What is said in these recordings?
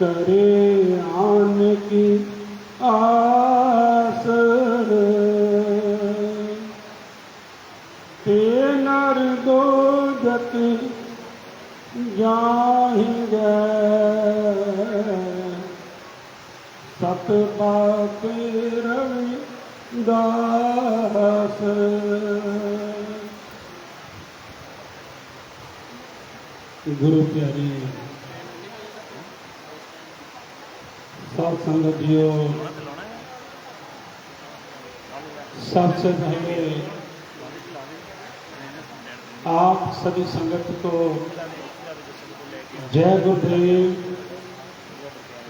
करे आन की आस ते नर दो जत जाहिंगे सत बात रविदास। गुरु प्यारी सात संगतियों, सबसे पहले आप सभी संगत को जय गुरुदेव,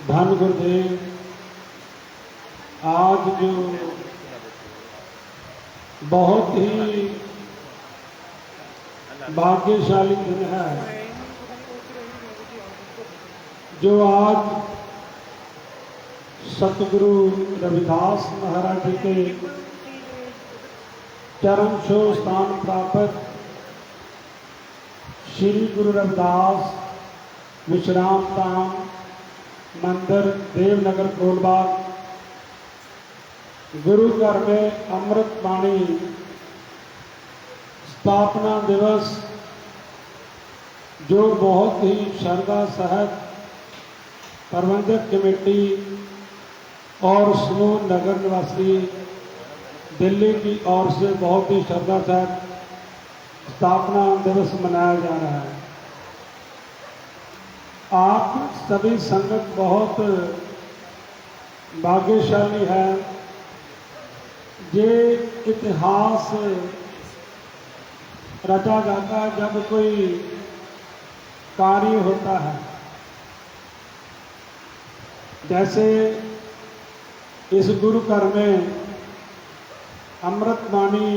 धन गुरुदेव। आज जो बहुत ही भाग्यशाली दिन है, जो आज सतगुरु रविदास महाराज जी के चरण छो स्थान प्राप्त श्री गुरु रविदास विश्राम धाम मंदिर देवनगर कोटबाग गुरु घर में अमृत वाणी स्थापना दिवस, जो बहुत ही श्रद्धा सहित प्रबंधक कमेटी और समूह नगर निवासी दिल्ली की ओर से बहुत ही श्रद्धा सहित स्थापना दिवस मनाया जा रहा है। आप सभी संगत बहुत भाग्यशाली है। ये इतिहास रचा जाता है जब कोई कार्य होता है, जैसे इस गुरु घर में अमृत वाणी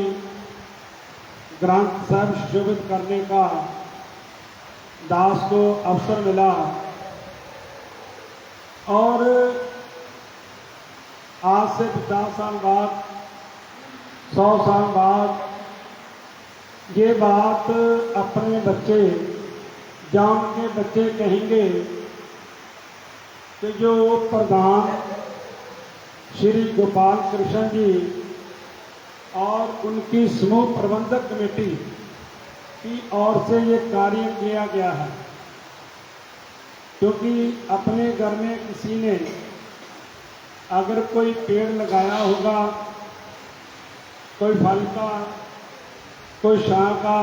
ग्रंथ साहब सुशोभित करने का दास को अवसर मिला, और आज से 50 साल बाद, 100 साल बाद ये बात अपने बच्चे या उनके बच्चे कहेंगे कि जो प्रधान श्री गोपाल कृष्ण जी और उनकी समूह प्रबंधक कमेटी की ओर से ये कार्य किया गया है। क्योंकि अपने घर में किसी ने अगर कोई पेड़ लगाया होगा, कोई फल का, कोई शाह का,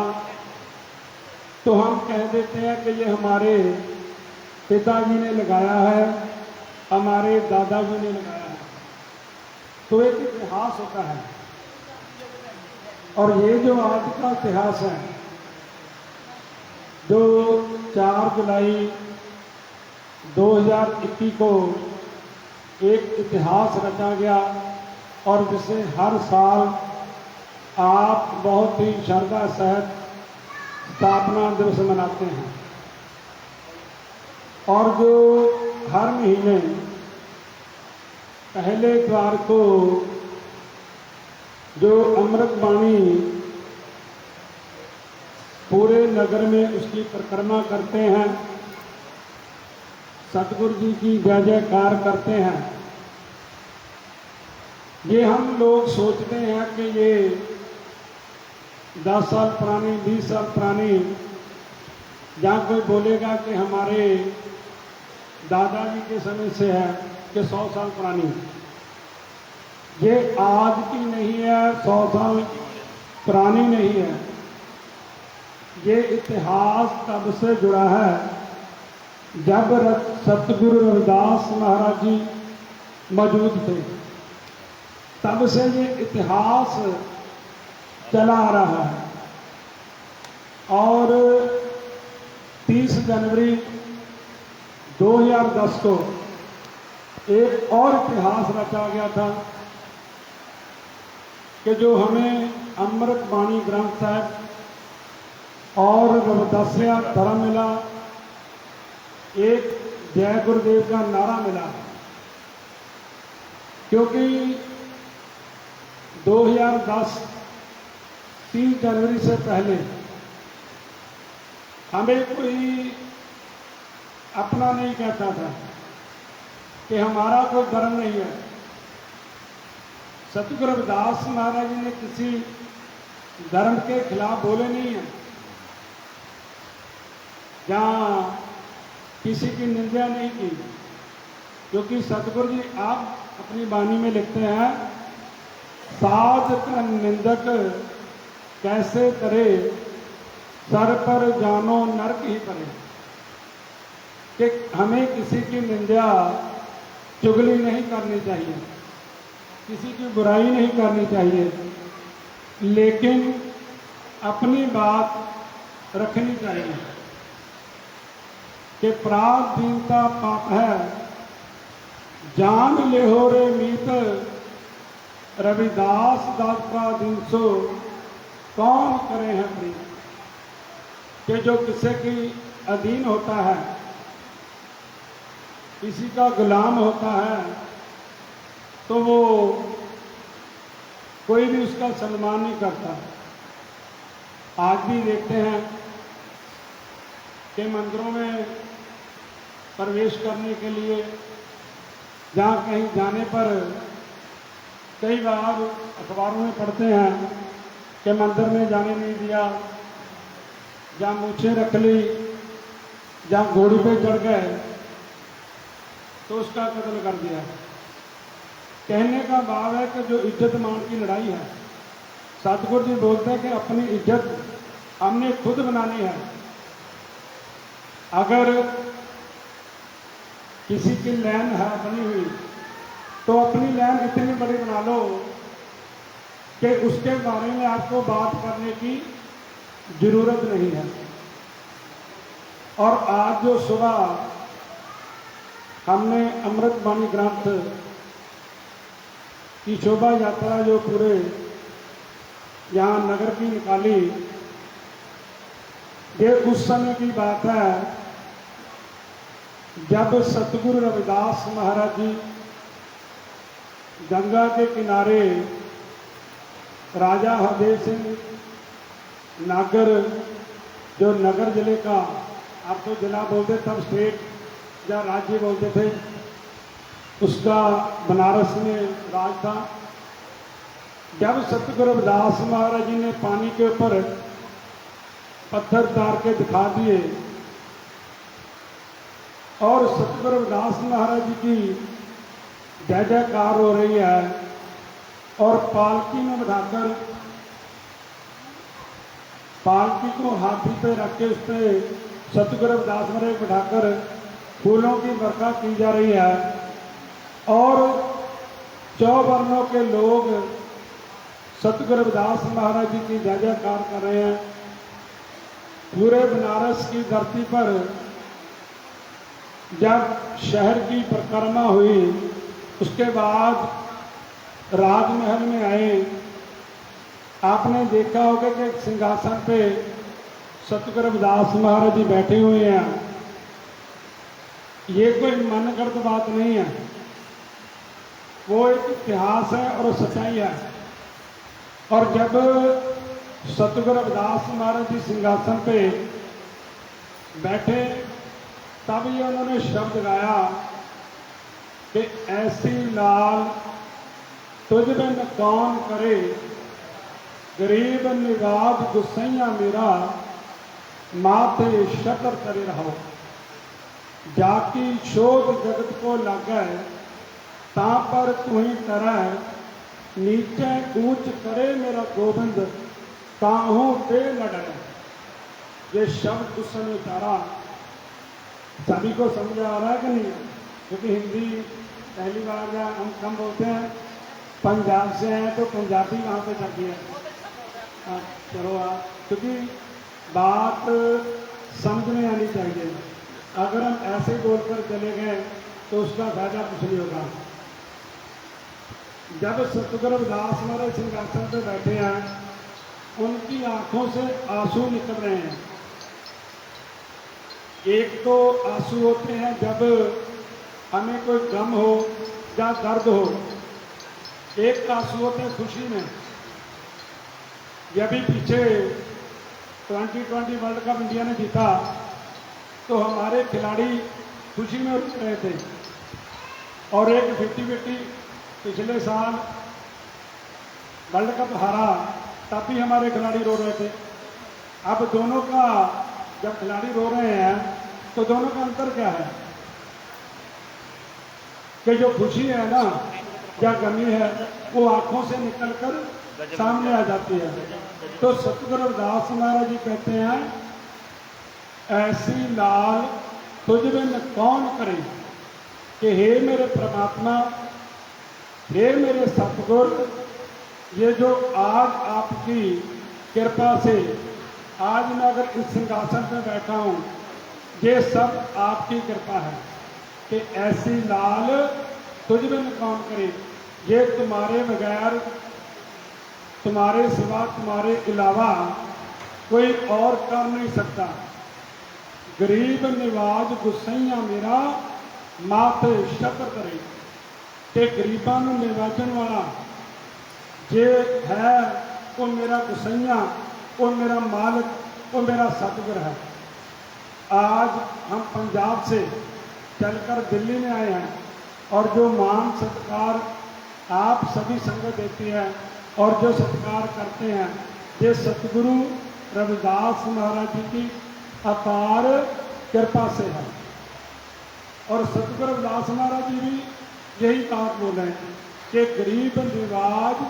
तो हम कह देते हैं कि ये हमारे पिताजी ने लगाया है, हमारे दादाजी ने लगाया है। तो एक इतिहास होता है, और ये जो आज का इतिहास है, जो 4 जुलाई 2021 को एक इतिहास रचा गया, और जिसे हर साल आप बहुत ही श्रद्धा सहित स्थापना दिवस मनाते हैं। और जो हर महीने पहले इतवार को जो अमृत वाणी पूरे नगर में उसकी परिक्रमा करते हैं, सतगुरु जी की जय जयकार करते हैं। ये हम लोग सोचते हैं कि ये 10 साल पुरानी, 20 साल पुरानी, जहाँ कोई बोलेगा कि हमारे दादाजी के समय से है कि 100 साल पुरानी। ये आज की नहीं है, 100 साल पुरानी नहीं है। ये इतिहास तब से जुड़ा है जब सतगुरु रविदास महाराज जी मौजूद थे, तब से ये इतिहास चला आ रहा है। और 30 जनवरी 2010 को एक और इतिहास रचा गया था कि जो हमें अमृत वाणी ग्रंथ साहब और रविदासिया धर्म मिला, एक जय गुरुदेव का नारा मिला। क्योंकि 2010 30 जनवरी से पहले हमें कोई अपना नहीं कहता था, कि हमारा कोई धर्म नहीं है। सतगुरु रविदास महाराज जी ने किसी धर्म के खिलाफ बोले नहीं है, जहाँ किसी की निंदा नहीं की, क्योंकि सतगुरु जी आप अपनी वाणी में लिखते हैं, साध का निंदक कैसे करे, सर पर जानो नरक ही पड़े। कि हमें किसी की निंदा चुगली नहीं करनी चाहिए, किसी की बुराई नहीं करनी चाहिए, लेकिन अपनी बात रखनी चाहिए कि प्राप्त दीनता पाप है, जान ले हो रे मीत, रविदास दास का दिन सो कौन करे हैं प्रीत। कि जो किसी की अधीन होता है, किसी का गुलाम होता है, तो वो कोई भी उसका सम्मान नहीं करता। आज भी देखते हैं कि मंदिरों में प्रवेश करने के लिए जहाँ कहीं जाने पर कई बार अखबारों में पढ़ते हैं कि मंदिर में जाने नहीं दिया, जहाँ मूछें रख ली, जहाँ घोड़ी पे चढ़ गए तो उसका कत्ल कर दिया। कहने का भाव है कि जो इज्जत मान की लड़ाई है, सतगुरु जी बोलते हैं कि अपनी इज्जत हमने खुद बनानी है। अगर किसी की लाइन है बनी हुई, तो अपनी लाइन इतनी बड़ी बना लो कि उसके बारे में आपको बात करने की जरूरत नहीं है। और आज जो सुबह हमने अमृतवाणी ग्रंथ की शोभा यात्रा जो पूरे यहाँ नगर की निकाली, ये उस समय की बात है जब सतगुरु रविदास महाराज जी गंगा के किनारे राजा हरदेव सिंह नागर, जो नगर जिले का, अब तो जिला बोलते, तब स्टेट या राज्य बोलते थे, उसका बनारस में राज था। जब सतगुरु रविदास महाराज जी ने पानी के ऊपर पत्थर उतार के दिखा दिए और सतगुरु रविदास महाराज जी की जय जयकार हो रही है, और पालकी में बिठाकर, पालकी को हाथी पे रख के उस पर सतगुरु रविदास महाराज बिठाकर फूलों की बरखा की जा रही है, और चौवर्णों के लोग सतगुरु रविदास महाराज जी की जय जयकार कर रहे हैं। पूरे बनारस की धरती पर जब शहर की परिक्रमा हुई, उसके बाद राजमहल में आए, आपने देखा होगा कि एक सिंहासन पे सतगुरु रविदास महाराज जी बैठे हुए हैं। ये कोई मनगढ़ंत बात नहीं है, वो एक इतिहास है और सच्चाई है। और जब सतगुरु रविदास महाराज जी सिंहासन पे बैठे, तब ये उन्होंने शब्द गाया कि ऐसी लाल तुझ बिन कौन करे, गरीब निवाज गुस्सैया मेरा, माथे शतर करे रहो। जाकी शोध जगत को लागे, ता पर तुही तरह, नीचे ऊंच करे मेरा गोविंद, ताहू ते न डरे। ये शब्द उस समय उतारा, सभी को समझ आ रहा है कि नहीं? क्योंकि हिंदी पहली बार या हम कम बोलते हैं, पंजाब से हैं तो पंजाबी वहाँ पे चलती है। चलो आप, क्योंकि बात समझ में आनी चाहिए। अगर हम ऐसे बोलकर चले गए तो उसका फायदा कुछ नहीं होगा। जब सतगुरु रविदास महाराज सिंहासन पर बैठे हैं, उनकी आंखों से आंसू निकल रहे हैं। एक तो आंसू होते हैं जब हमें कोई गम हो या दर्द हो, एक आंसू होते हैं खुशी में। जब भी पीछे 2020 वर्ल्ड कप इंडिया ने जीता तो हमारे खिलाड़ी खुशी में उठ रहे थे, और एक 50-50 पिछले साल वर्ल्ड कप हारा तब भी हमारे खिलाड़ी रो रहे थे। अब दोनों का जब खिलाड़ी रो रहे हैं तो दोनों का अंतर क्या है कि जो खुशी है ना या गमी है वो आंखों से निकलकर सामने आ जाती है। तो सतगुरु रविदास महाराज जी कहते हैं, ऐसी लाल तुझ बिन कौन करे कि हे मेरे परमात्मा, हे मेरे सतगुर, ये जो आज आपकी कृपा से आज मैं अगर इस सिंहासन पर बैठा हूँ, ये सब आपकी कृपा है कि ऐसी लाल तुझ बिन कौन करे, ये तुम्हारे बगैर, तुम्हारे सिवा, तुम्हारे अलावा कोई और कर नहीं सकता। गरीब निवाज गुसैया मेरा माते शक्र करे, कि गरीबों को निवाजन वाला जे है वो मेरा गुसैया, वो मेरा मालिक, वो मेरा सतगुर है। आज हम पंजाब से चलकर दिल्ली में आए हैं और जो मान सत्कार आप सभी संगत देती है और जो सत्कार करते हैं, ये सतगुरु रविदास महाराज जी की अपार कृपा से है। और सतगुरु रविदास महाराज जी भी यही बात बोल रहे हैं कि गरीब निवाज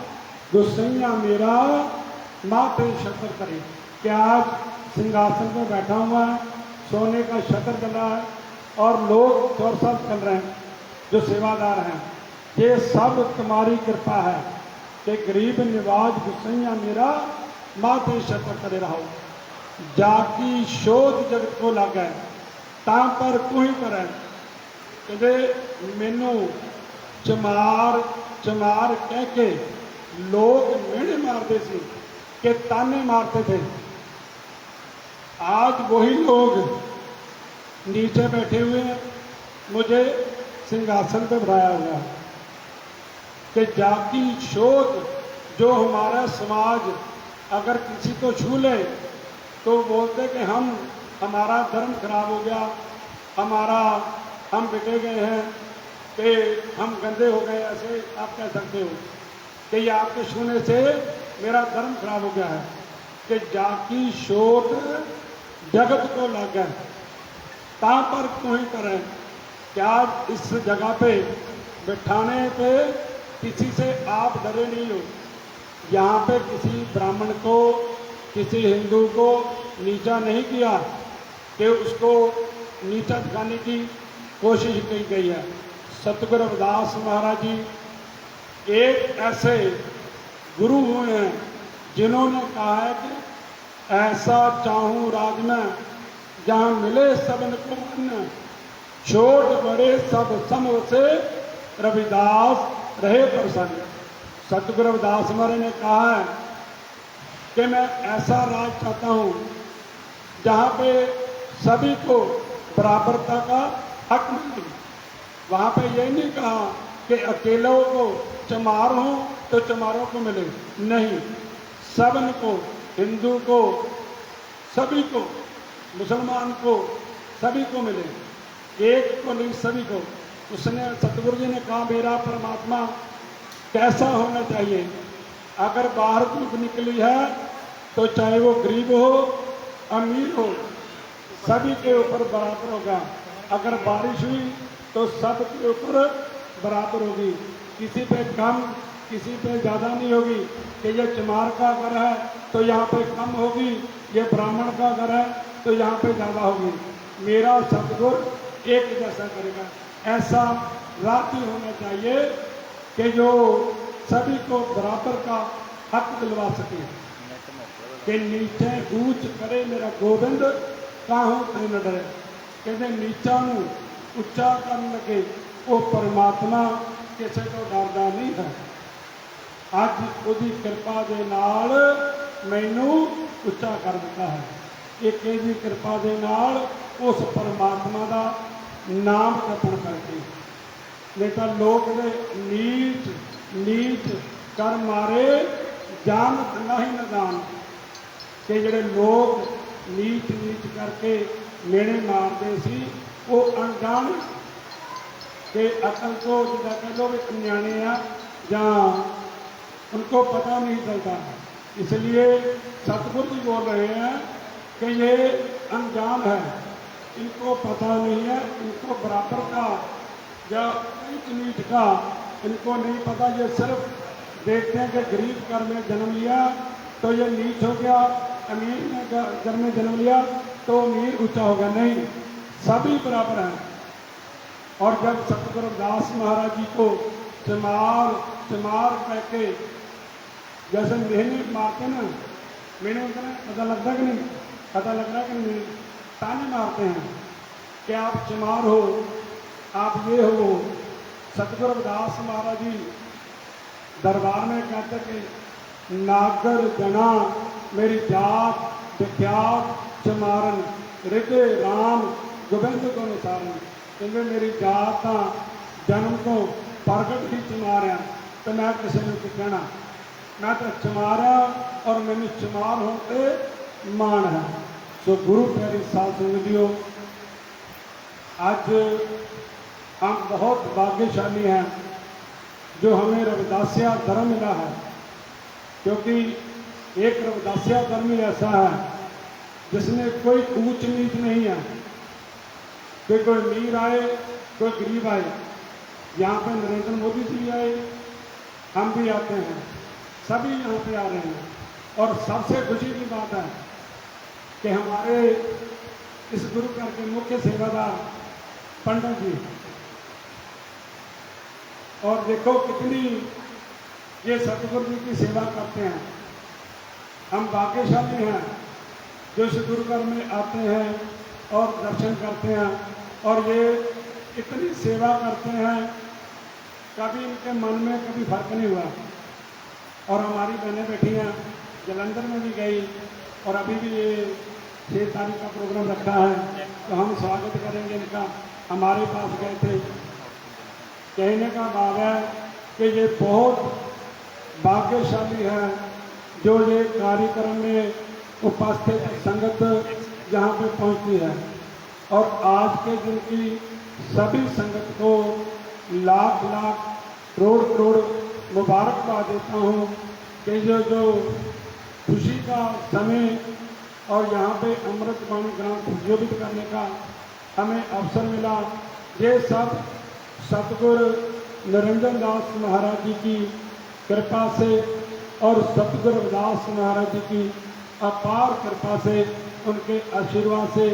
गुसैया मेरा माथे शक्र करे, कि आज सिंहासन पर बैठा हुआ है, सोने का शक्र चला है और लोग चौर साहब चल रहे हैं जो सेवादार हैं, ये सब तुम्हारी कृपा है कि गरीब निवाज गुसैया मेरा माथे शक्र करे रहो। जाकी शोध जगत को लागे तां पर तू ही करे, कहते मैनू चमार चमार कह के लोग मेहने मारते थे कि ताने मारते थे। आज वही लोग नीचे बैठे हुए हैं, मुझे सिंहासन पर बिठाया हुआ है कि जाकी शोध जो हमारा समाज अगर किसी को छू ले तो बोलते कि हमारा धर्म खराब हो गया, हम बिके गए हैं, कि हम गंदे हो गए। ऐसे आप कह सकते हो कि ये आपके छूने से मेरा धर्म खराब हो गया है। कि जाकी शोध जगत को लागे ता पर तू ही करें, क्या इस जगह पे बिठाने पे किसी से आप डरे नहीं हो। यहाँ पे किसी ब्राह्मण को, किसी हिंदू को नीचा नहीं किया कि उसको नीचा दिखाने की कोशिश की गई है। सतगुरु रविदास महाराज जी एक ऐसे गुरु हुए हैं जिन्होंने कहा है कि ऐसा चाहूँ राज में जहाँ मिले सबन को अन्न, छोट बड़े सब सम से रविदास रहे प्रसन्न। सतगुरु रविदास महाराज ने कहा है कि मैं ऐसा राज चाहता हूँ जहाँ पे सभी को बराबरता का हक मिले। वहाँ पे ये नहीं कहा कि अकेलों को चमार हो तो चमारों को मिले, नहीं, सबन को, हिंदू को, सभी को, मुसलमान को, सभी को मिले, एक को नहीं सभी को। उसने सतगुरु जी ने कहा मेरा परमात्मा कैसा होना चाहिए, अगर बाहर धूप निकली है तो चाहे वो गरीब हो अमीर हो सभी के ऊपर बराबर होगा। अगर बारिश हुई तो सब के ऊपर बराबर होगी, किसी पे कम किसी पे ज़्यादा नहीं होगी कि ये चमार का घर है तो यहाँ पे कम होगी, ये ब्राह्मण का घर है तो यहाँ पे ज़्यादा होगी। मेरा सतगुर एक जैसा करेगा। ऐसा राज्य होना चाहिए कि जो सभी को बराबर का हक दिलवा सके, कि नीचे ऊंच करे मेरा गोबिंद काहू ते न डरे। कहते नीचा नू उच्चा करन लगे वो परमात्मा किसी को डरदा नहीं है। अज उसकी कृपा के नाल मैनू उच्चा कर दिता है। एक ਇਹਦੀ कृपा के नाल उस परमात्मा का नाम जपण करके, नहीं तो लोग ने नीच नीच कर मारे जान नहीं नदान, कि ਜਿਹੜੇ लोग नीच नीच करके मेने मारते सी वो अनजान कि अकल तो जिदा कह लो कि न्याणे आ जहाँ उनको पता नहीं चलता। इसलिए सतगुरु जी बोल रहे हैं कि ये अनजान है, इनको पता नहीं है, इनको बराबर का या ऊंच नीच का इनको नहीं पता। ये सिर्फ देखते हैं कि गरीब घर में जन्म लिया तो ये नीच हो गया, अमीर ने घर में जन्म लिया तो अमीर ऊंचा हो गया। नहीं, सभी बराबर हैं। और जब सतगुरु दास महाराज जी को चमार कह के जैसे मेहनत मारते ना, मेहनत पता लगता कि नहीं, पता लग रहा है कि नहीं, ताने मारते हैं कि आप चमार हो, आप ये हो। सतगुरु दास महाराज जी दरबार में कहते कि नागर जना मेरी जात विख्यात चमारन रिते राम गोबिंद को निसारन। क्योंकि मेरी जात का जन्म तो प्रगट ही चमार है, तो मैं किसी ने कहना मैं तो चमारा और मैंने चमार होते मान है। सो गुरु प्यारी साध संगतियों, आज हम बहुत भाग्यशाली हैं जो हमें रविदासिया धर्म मिला है, क्योंकि एक रविदासिया धर्म ही ऐसा है जिसमें कोई ऊंच नीच नहीं है, कि कोई अमीर आए कोई गरीब आए। यहाँ पे नरेंद्र मोदी जी आए, हम भी आते हैं, सभी यहाँ पे आ रहे हैं। और सबसे खुशी की बात है कि हमारे इस गुरु घर के मुख्य सेवादार पंडित जी, और देखो कितनी ये सतगुरु जी की सेवा करते हैं। हम भाग्यशाली हैं जो इस गुरु घर में आते हैं और दर्शन करते हैं, और ये इतनी सेवा करते हैं, कभी इनके मन में कभी फर्क नहीं हुआ। और हमारी बहनें बैठी हैं, जलंधर में भी गई, और अभी भी ये 6 तारीख का प्रोग्राम रखा है, तो हम स्वागत करेंगे इनका। हमारे पास गए थे, कहने का भाव है कि ये बहुत भाग्यशाली है जो ये कार्यक्रम में उपस्थित संगत यहाँ पे पहुँचती है। और आज के दिन की सभी संगत को लाख लाख करोड़ करोड़ मुबारकबाद देता हूँ कि जो खुशी का समय और यहाँ पे अमृत वाणी ग्रांट उद्योगित करने का हमें अवसर मिला, ये सब सतगुरु निरंजन दास महाराज जी की कृपा से और सतगुरु रविदास महाराज जी की अपार कृपा से, उनके आशीर्वाद से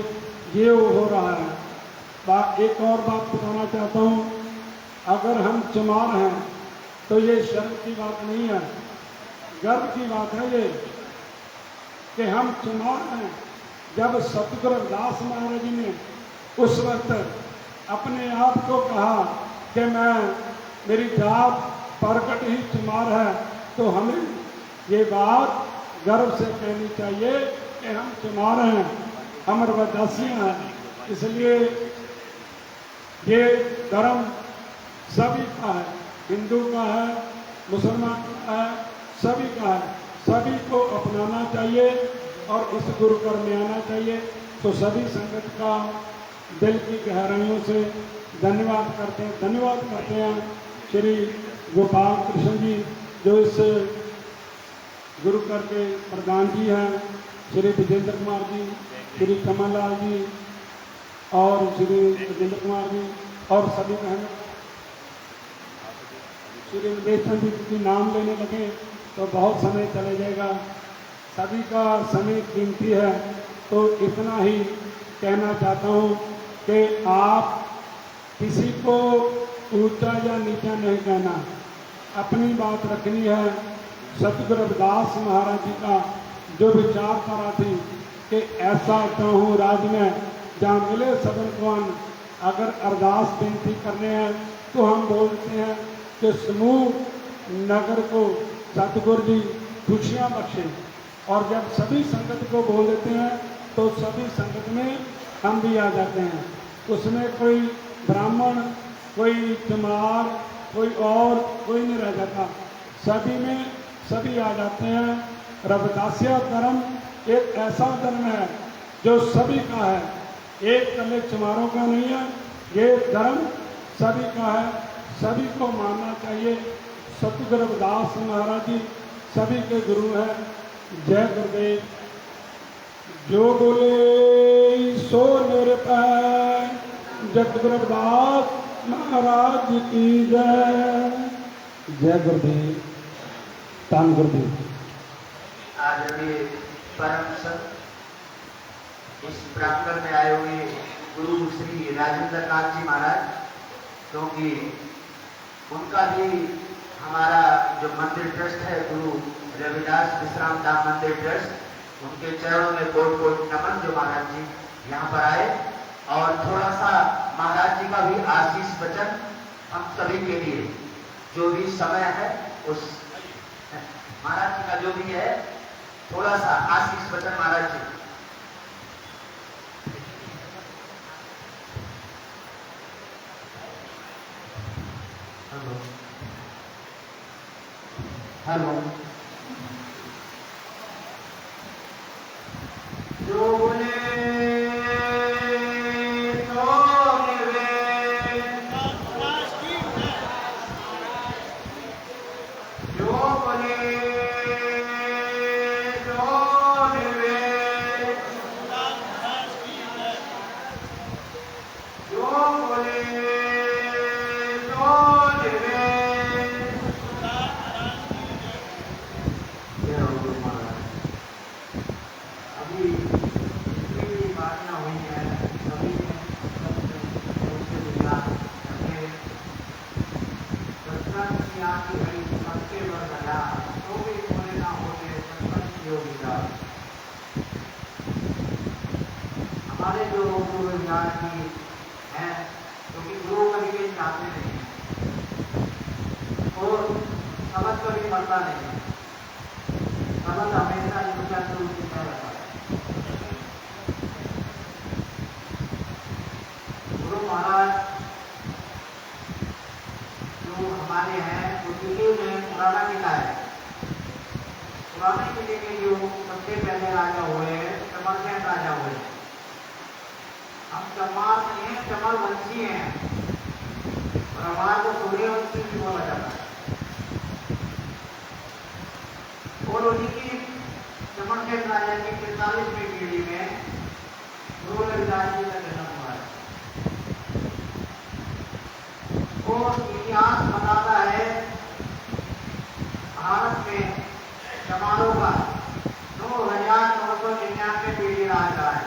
ये हो रहा है। एक और बात बताना चाहता हूँ, अगर हम चमार हैं तो ये शर्म की बात नहीं है, गर्व की बात है ये कि हम चमार हैं। जब सतगुरु रविदास महाराज जी ने उस वक्त अपने आप को कहा कि मेरी जात प्रकट ही चमार है, तो हमें ये बात गर्व से कहनी चाहिए कि हम चमार हैं, हम रविदासी हैं। इसलिए ये धर्म सभी का है, हिंदू का है, मुसलमान का है, सभी का है, सभी को अपनाना चाहिए और इस गुरु घर में आना चाहिए। तो सभी संगत का दिल की गहराइयों से धन्यवाद करते हैं श्री गोपाल कृष्ण जी जो इस गुरु घर के प्रधान जी हैं, श्री विजेंद्र कुमार जी, श्री कमल लाल जी और श्री विजेंद्र कुमार जी और सभी बहन। श्री निदेश चंद जी नाम लेने लगे तो बहुत समय चले जाएगा, सभी का समय कीमती है। तो इतना ही कहना चाहता हूँ कि आप किसी को ऊंचा या नीचा नहीं कहना, अपनी बात रखनी है। सतगुरु रविदास महाराज जी का जो विचारधारा थी कि ऐसा चाहूँ राज में जहाँ मिले सबन को अन्न, अगर अरदास बेनती करने हैं तो हम बोलते हैं कि समूह नगर को सतगुरु जी खुशियाँ बख्शे। और जब सभी संगत को बोल देते हैं तो सभी संगत में हम भी आ जाते हैं, उसमें कोई ब्राह्मण, कोई चमार, कोई नहीं रह जाता, सभी में सभी आ जाते हैं। रविदासिया धर्म एक ऐसा धर्म है जो सभी का है, एक कले चमारों का नहीं है। ये धर्म सभी का है, सभी को मानना चाहिए। सतगुरु रविदास महाराज जी सभी के गुरु हैं। जय गुरुदेव। जो बोले सो निरपै, जगतगुरु रविदास महाराज की जय। जय गुरुदेव। धन गुरुदेव। आज अभी परम संत इस प्रांगण में आए हुए गुरु श्री राजेंद्र नाथ जी महाराज, क्योंकि उनका भी हमारा जो मंदिर ट्रस्ट है गुरु रविदास विश्राम धाम मंदिर ट्रस्ट, उनके चरणों में कोट कोट नमन। जो महाराज जी यहाँ पर आए और थोड़ा सा महाराज जी का भी आशीष वचन हम सभी के लिए, जो भी समय है उस महाराज जी का जो भी है थोड़ा सा आशीष वचन महाराज जी। Hello hello. जो बोले हमारे जो गुरु रविदास जी हैं, क्योंकि गुरु कभी भी चाहते नहीं और समझ कभी मरता नहीं है, समझ हमेशा इनका रहता है। गुरु महाराज जो हमारे हैं वो दिल्ली में पुराना किला है। पुराने किले के जो सबसे पहले राजा हुए चमरसेन राजा हुए। हम चमार नहीं है, चमर वंशी हैं और हमारा को सूर्यवंशी भी बोला जाता है। और उन्हीं की चमरसेन राजा की 45वीं पीढ़ी में गुरु रविदास जी का जन्म हुआ है। और इतिहास बताता है भारत में चमारों का 2999 पीढ़ी राज रहा है।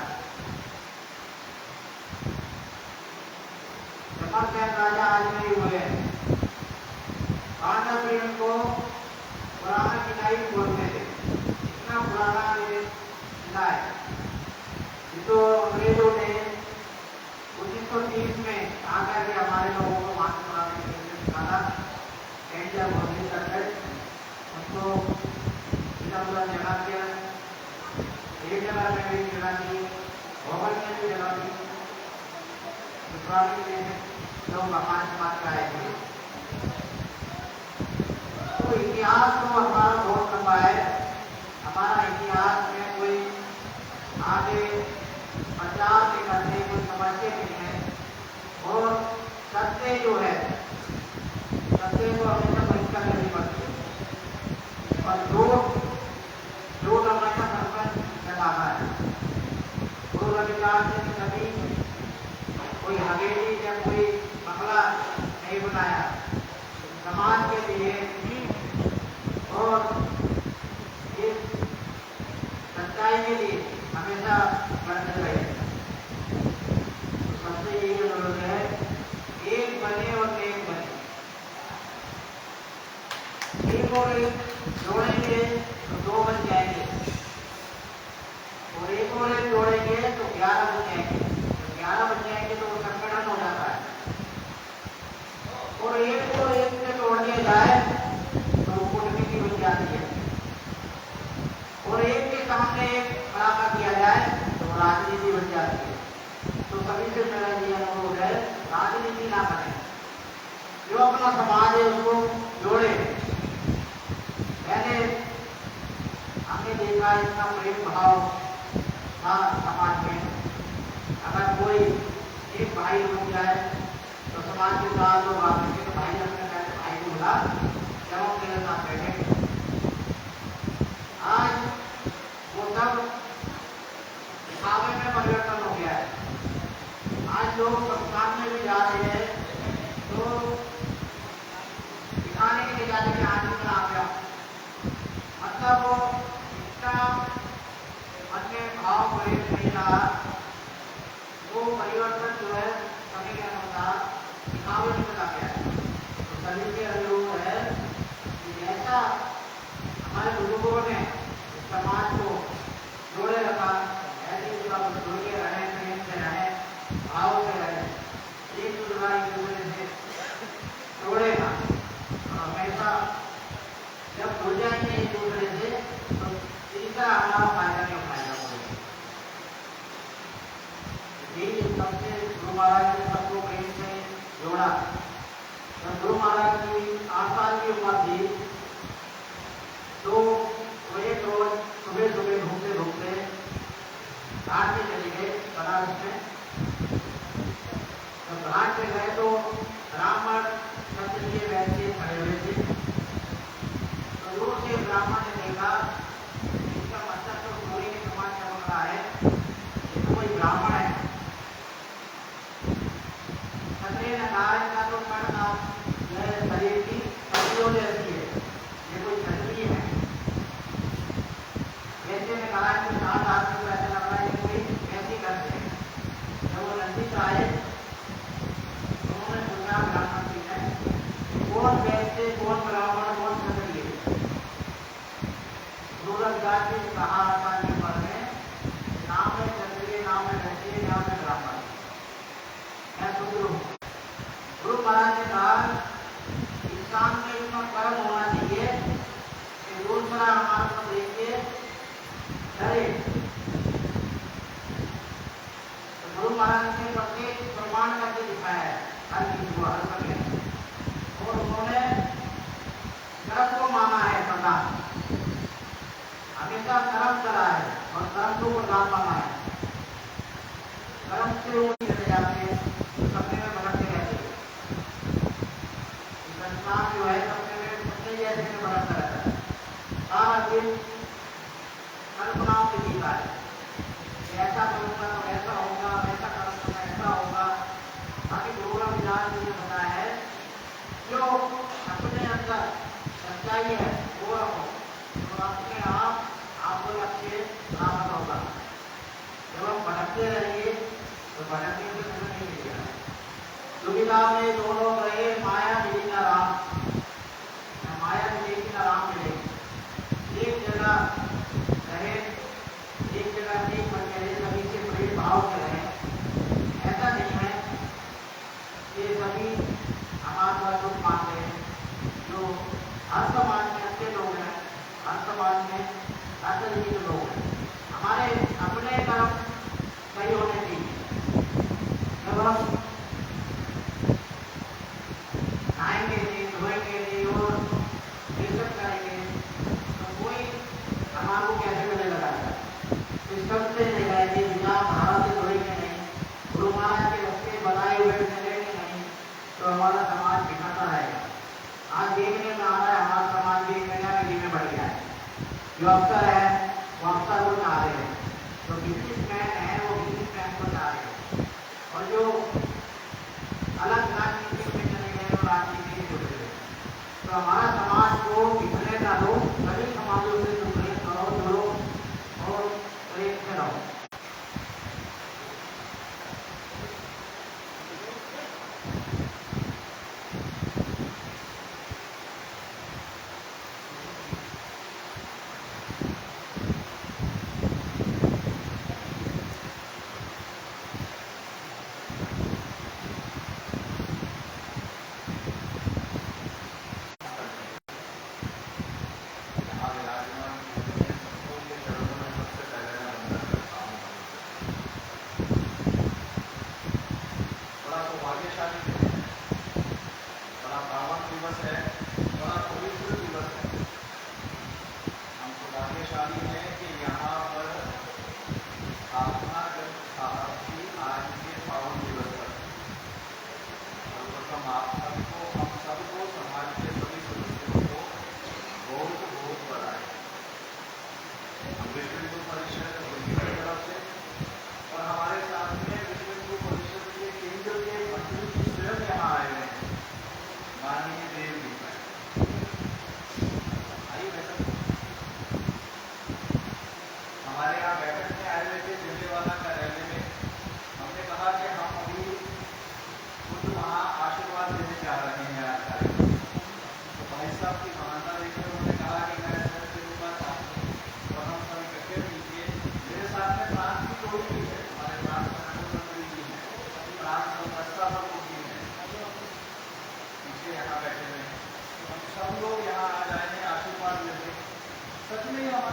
चमरसेन राजा आज नहीं हुए हैं। को पुराना किला ही बोलते थे, इतना पुराना किला है। तो अंग्रेजों ने 1930 में आकर के हमारे लोगों को मार्च कराने के लिए निकाला। इंडिया घोषित करके उनको इधर जगह दिया, एक जगह में भी जगह दी, भवन में भी जगह दी। पुराने लोग हमारे समाज का आए थे। तो इतिहास तो हमारा बहुत लंबा है। हमारा इतिहास में कोई आगे प्रचार नहीं करते, कोई समझते नहीं है। और सत्य जो है, सत्य को हमेशा परिष्कार करनी पड़ती है और झूठ हमेशा सरपंच लगाता है। गुरु रविदास ने कभी कोई हवेली या कोई बंगला नहीं बनाया, समाज के लिए और इस सच्चाई के लिए हमेशा करते रहे। तो सबसे यही जरूरत है, एक बने और एक बने। एक और एक जोड़ेंगे तो 2 बन जाएंगे, और एक और एक जोड़ेंगे तो 11 बन जाएंगे। 11 बन जाएंगे तो वो संगठन हो जाता है। और एक को एक से तोड़ दिया जाए तो कूटनीति बन जाती है। और एक के सामने एक खड़ा कर दिया जाए तो राजनीति बन जाती है। तो सभी से मेरा ये अनुरोध है, राजनीति ना करें, जो अपना समाज है उसको जोड़े। पहले हमने देखा इतना प्रेम भाव था समाज में। अगर कोई एक भाई बन जाए तो समाज के साथ लोग आकर के तो भाई अपने भाई को बुला, चलो मेरे साथ बैठेंगे। आज वो सब दिखावे में परिवर्तन हो गया है। आज लोग संस्थान में भी जा रहे हैं तो दिखाने के लिए जाने के आज में आ गया, मतलब वो इसका मन में भाव प्रेम नहीं रहा। वो परिवर्तन जो है समय के अनुसार दिखावे में चला गया है। तो सभी के अनुरूप है कि जैसा हमारे बुजुर्गों ने समाज को जोड़े रखा, ऐसे ही उसका जुड़ के रहे, प्रेम से रहे, भाव से रहे, एक दूसरे से जोड़ेगा। हमेशा जब जुड़ जाएंगे एक दूसरे से तो तीसरा हमारा फायदा नहीं उठाएगा। यही सबसे गुरु महाराज ने सबको प्रेम से जोड़ा। जब गुरु महाराज की 8 साल की उम्र थी तो वो एक रोज सुबह सुबह घूमते घूमते घाट में चले गए बनारस में। जब घाट पे गए तो ब्राह्मण क्षत्रिय वैश्य खड़े हुए थे। तो दूर से ब्राह्मण ने देखा, इसका मतलब तो सूर्य के समान चमक रहा है, ये तो कोई ब्राह्मण है। क्षत्रिय ने कहा, इसका तो कर्ण था, यह शरीर की हड्डियों जैसी है, ये कोई क्षत्रिय है। वैश्य ने कहा कि 7 आदमी को ऐसा लग रहा है कि कोई ऐसी करते हैं। जब वो नजदीक आए तो उन्होंने पूछा ब्राह्मण जी ने, कौन वैश्य, कौन ब्राह्मण, कौन क्षत्रिय? सूरजदास जी ने कहा 8 साल की उम्र में, नाम है क्षत्रिय, नाम है वैश्य, नाम है ब्राह्मण, मैं शूद्र हूँ। गुरु महाराज ने कहा इंसान में इतना कर्म होना चाहिए कि दूसरा हमारे को देख के डरे। तो गुरु महाराज ने प्रत्येक प्रमाण करके दिखाया है हर चीज को, हर समय, और उन्होंने कर्म को माना है सदा, हमेशा कर्म करा है और कर्म को प्रधान माना है। कर्म से वो चले जाते हैं, सपने में भटकते रहते हैं। संसार जो है सपने में सपने जैसे में भटकता रहता है, सारा दिन कल्पनाओं से जीता है। ऐसा करूँगा तो ऐसा होगा, ऐसा करूँगा तो ऐसा होगा। बाकी गुरु रविदास जी ने बताया है, जो अपने अंदर सच्चाई है वो रखो तो अपने आप आपको लक्ष्य प्राप्त होगा। जब हम भटकते रहेंगे तो भटकने से कुछ नहीं मिलेगा। दुविधा में दो लोग रहे, माया मिली ना राम, माया मिलेगी ना राम मिलेगी। एक जगह रहे, एक जगह नहीं बन गए, सभी से प्रेम भाव से रहे। ऐसा नहीं है कि सभी हमारा दुख मानते हैं। जो हर समाज में अच्छे लोग हैं, हर समाज में हर तरीके के लोग हैं। हमारे अपने कर्म सही होने चाहिए। जब हम खाएंगे नहीं, धोएंगे नहीं और बेइज्जत करेंगे तो कोई हमारे कैसे गले लगाएगा? सिस्टम से नहीं रहेंगे, बिना धारा से धोएंगे नहीं, गुरु महाराज के रस्ते बनाए हुए चलेंगे नहीं, तो हमारा समाज बिखरता रहेगा। आज देखने में आ रहा है हमारा समाज भी नया नदी में बढ़ गया है। जो अफसर है वो अफसर को चाह रहे हैं, जो बिजनेसमैन है वो बिजनेसमैन को चाह रहे हैं, और जो अलग राजनीति में चले गए वो राजनीति में जुड़ गए। तो हमारा समाज को बिखरने ना दो, सभी समाजों से जुड़ो और प्रेम से रहो।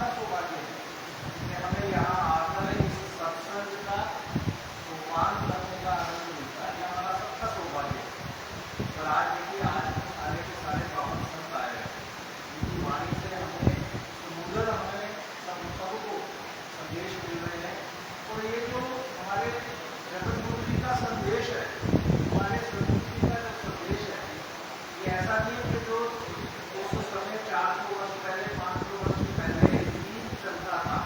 हमारा सौभाग्य है कि हमें यहाँ आकर इस सत्संग का सम्मान करने का आनंद मिलता है। ये हमारा सबका सौभाग्य है। और आज देखिए, आज सारे के सारे पावन संत आए हैं, उनकी वाणी से हमें समुद्र हमें सबको संदेश मिल रहे हैं। और ये जो हमारे जगत गुरु जी का संदेश है, हमारे सदगुरु जी का जो संदेश है, ये ऐसा नहीं कि जो उस समय 400 वर्ष पहले 500 वर्ष पहले ही चलता था।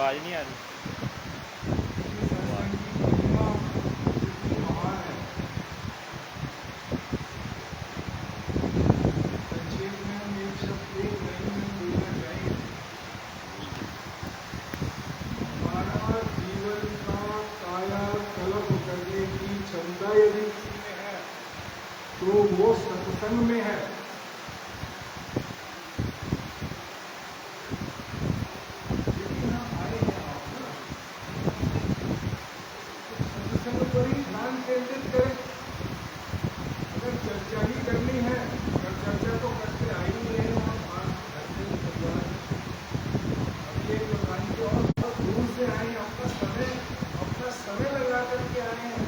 आवाज़ नहीं आ रही। सत्संग की महिमा कितनी महान है। संक्षेप में हम एक शब्द एक लाइन में बोलना चाहेंगे। हमारा जीवन का कायाकल्प करने की क्षमता यदि किसी में है तो वो सत्संग में है। लेकिन हम आए हैं आप ना, सत्संग पर ही ध्यान केंद्रित करें। अगर चर्चा ही करनी है, अगर चर्चा तो करते आई ही है हम आज घर से ही परिवार में। अभी एक दुकान के और बहुत दूर से आए हैं, अपना समय लगा करके आए हैं,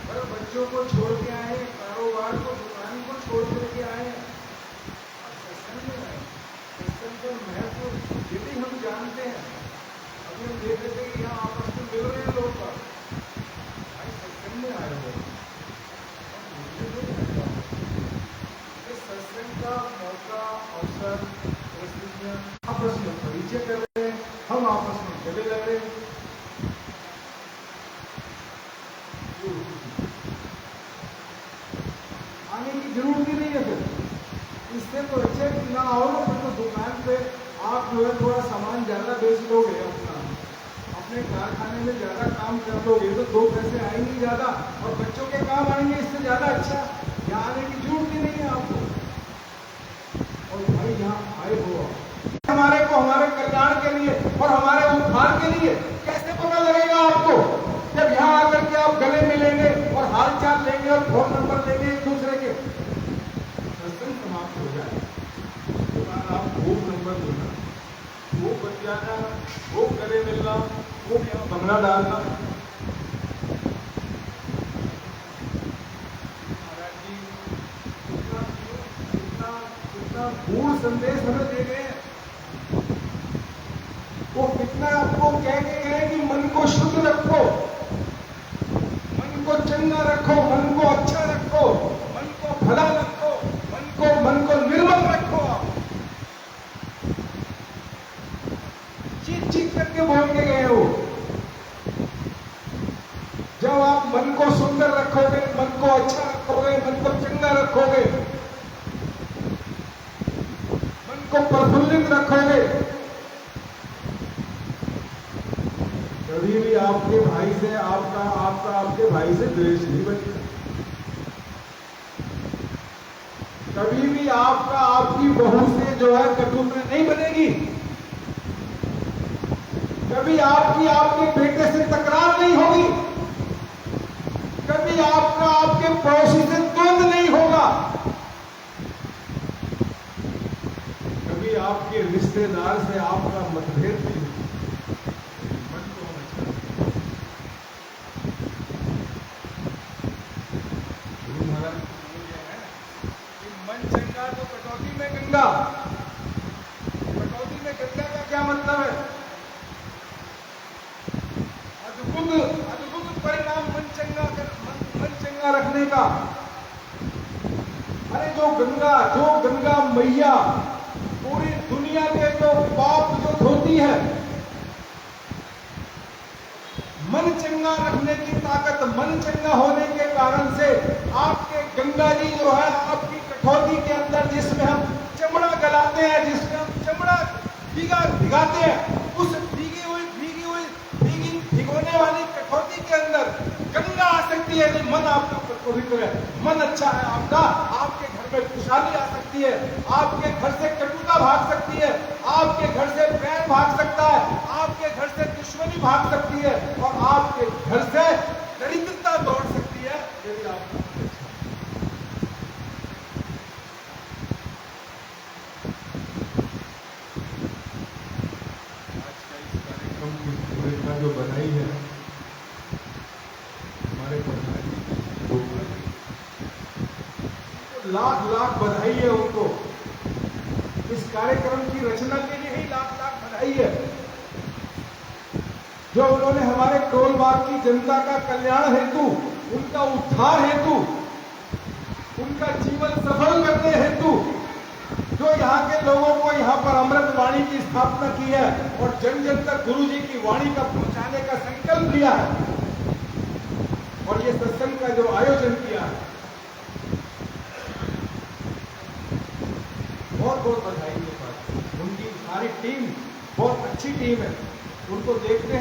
और बच्चों को छोड़ के आए हैं, कारोबार को दुकान को छोड़ करके आए हैं और सत्संग में आए। सत्संग का महत्व यदि हम जानते हैं, अभी हम देख रहे थे कि यहाँ आपस में मिल रहे हैं लोग का, भाई सत्संग में आए हो, सत्संग का मौका अवसर परिस्थितियां आपस में परिचय कर रहे हैं, हम आपस में गले लग रहे हैं। आने की जरूरत ही नहीं है। फिर इससे तो अच्छा है कि ना आओ ना, फिर तो दुकान पे आप जो है थोड़ा सामान ज्यादा बेच लोगे, अपने कारखाने में ज्यादा काम कर लोगे तो दो पैसे आएंगे ज्यादा और बच्चों के काम आएंगे, इससे ज्यादा अच्छा यहाँ आने की जरूरत ही नहीं है आपको। और भाई यहाँ आए हो हमारे को, हमारे कल्याण के लिए और हमारे उद्धार के लिए। कैसे पता लगेगा आपको? जब यहाँ आकर के आप गले मिलेंगे और हाल चाल लेंगे और फोन नंबर लेंगे एक दूसरे के, सत्संग समाप्त हो जाए उसके बाद आप फोन नंबर लेना, वो बतियाना, वो गले मिलना, वो यहाँ बंगला डालना। महाराज जी कितना गूढ़ संदेश हमें दे गए हैं। वो कितना आपको कह के गए कि मन को शुद्ध रखो, मन को चंगा रखो, मन को अच्छा रखो, मन को भला रखो, मन को निर्मल रखो। आप चीख चीख करके बोल के गए हो। जब आप मन को सुंदर रखोगे, मन को अच्छा रखोगे, मन को चंगा रखोगे, मन को प्रफुल्लित रखोगे, कभी भी आपके भाई से आपके भाई से द्वेष नहीं बनेगा। कभी भी आपकी बहू से जो है कटुता नहीं बनेगी। कभी आपके बेटे से तकरार नहीं होगी। कभी आपके पड़ोसी से द्वंद नहीं होगा। कभी आपके रिश्तेदार से आपका मतभेद नहीं होगा। मन चंगा तो कटौती में गंगा। कटौती में गंगा का क्या मतलब है? अद्भुत परिणाम मन चंगा रखने का। अरे जो गंगा मैया पूरी दुनिया के जो पाप जो धोती है, मन चंगा रखने की ताकत, मन चंगा होने के कारण से आपके गंगा जी जो है आपकी कठौती के अंदर, जिसमें हम चमड़ा गलाते हैं, जिसमें हम चमड़ा भिगाते हैं, उस भिगोने वाली कठौती के अंदर गंगा आ सकती है। यदि मन आपका पवित्र है, मन अच्छा है आपका, आपके घर में खुशहाली आ सकती है, आपके घर से कटुता भाग सकती है, आपके घर से प्रेम भाग सकता है, आपके घर से दुश्मनी भाग सकती है और आपके घर से दरिद्रता दौड़ सकती है। यदि आप जो बधाई है हमारे प्रधान जी, लाख बधाई है उनको। इस कार्यक्रम की रचना के लिए ही लाख बधाई है, जो उन्होंने हमारे टोलबाग की जनता का कल्याण हेतु, उनका उद्धार हेतु, उनका जीवन सफल करने हेतु जो यहाँ के लोगों को यहाँ पर अमृत वाणी की स्थापना की है और जन जन तक गुरु जी की वाणी का पहुंचाने का संकल्प लिया है और ये सत्संग का जो आयोजन किया है, बहुत बहुत बधाई के साथ। उनकी सारी टीम बहुत अच्छी टीम है। उनको देखते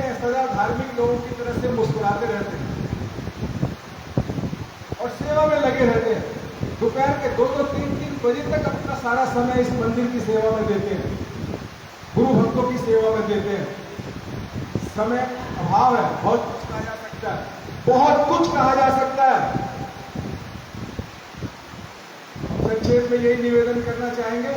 हैं सदा धार्मिक लोगों की तरह से मुस्कुराते रहते हैं और सेवा में लगे रहते हैं। दोपहर के 2-2, 3-3 बजे तक अपना सारा समय इस मंदिर की सेवा में देते हैं, गुरु भक्तों की सेवा में देते हैं। समय अभाव है, बहुत कुछ कहा जा सकता है, बहुत कुछ कहा जा सकता है। संक्षेप में यही निवेदन करना चाहेंगे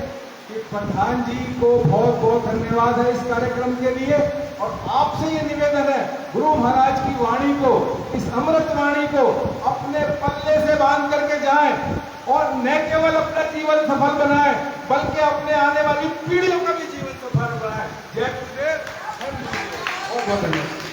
कि प्रधान जी को बहुत बहुत धन्यवाद है इस कार्यक्रम के लिए और आपसे ये निवेदन है, गुरु महाराज की वाणी को, इस अमृत वाणी को अपने पल्ले से बांध करके जाएं और न केवल अपना जीवन सफल बनाएं बल्कि अपने आने वाली पीढ़ियों का भी जीवन सफल बनाएं। जय गुरुदेव, बहुत बहुत धन्यवाद।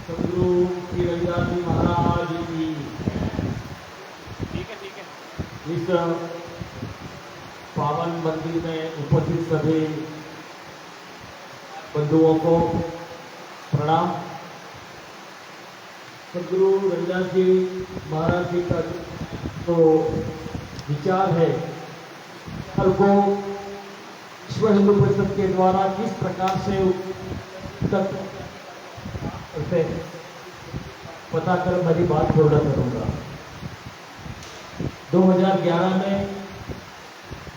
सदगुरु श्री रविदास जी महाराज की ठीक है इस पावन मंदिर में उपस्थित सभी बंधुओं को प्रणाम। सदगुरु रविदास जी महाराज जी का तो विचार है, हर को विश्व हिंदू परिषद के द्वारा किस प्रकार से तक उसे पता कर मेरी बात पूर्ण करूंगा। 2011 में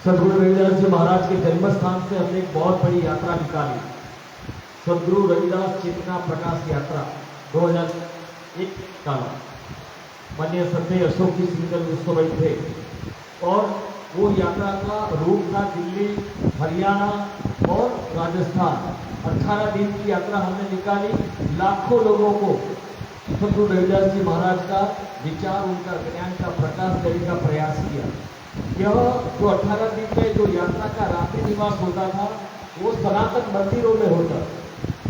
सदगुरु रविदास जी महाराज के जन्म स्थान से हमने एक बहुत बड़ी यात्रा निकाली, सदगुरु रविदास चेतना प्रकाश यात्रा 2001 का। माननीय सत्य अशोक जी सिंगल उस समय थे और वो यात्रा का रूट था दिल्ली, हरियाणा और राजस्थान। 18 दिन की यात्रा हमने निकाली। लाखों लोगों को सदगुरु रविदास जी महाराज का विचार, उनका ज्ञान का प्रकाश देने का प्रयास किया। यह जो 18 दिन में जो यात्रा का रात्रि निवास होता था वो सनातन मंदिरों में होता।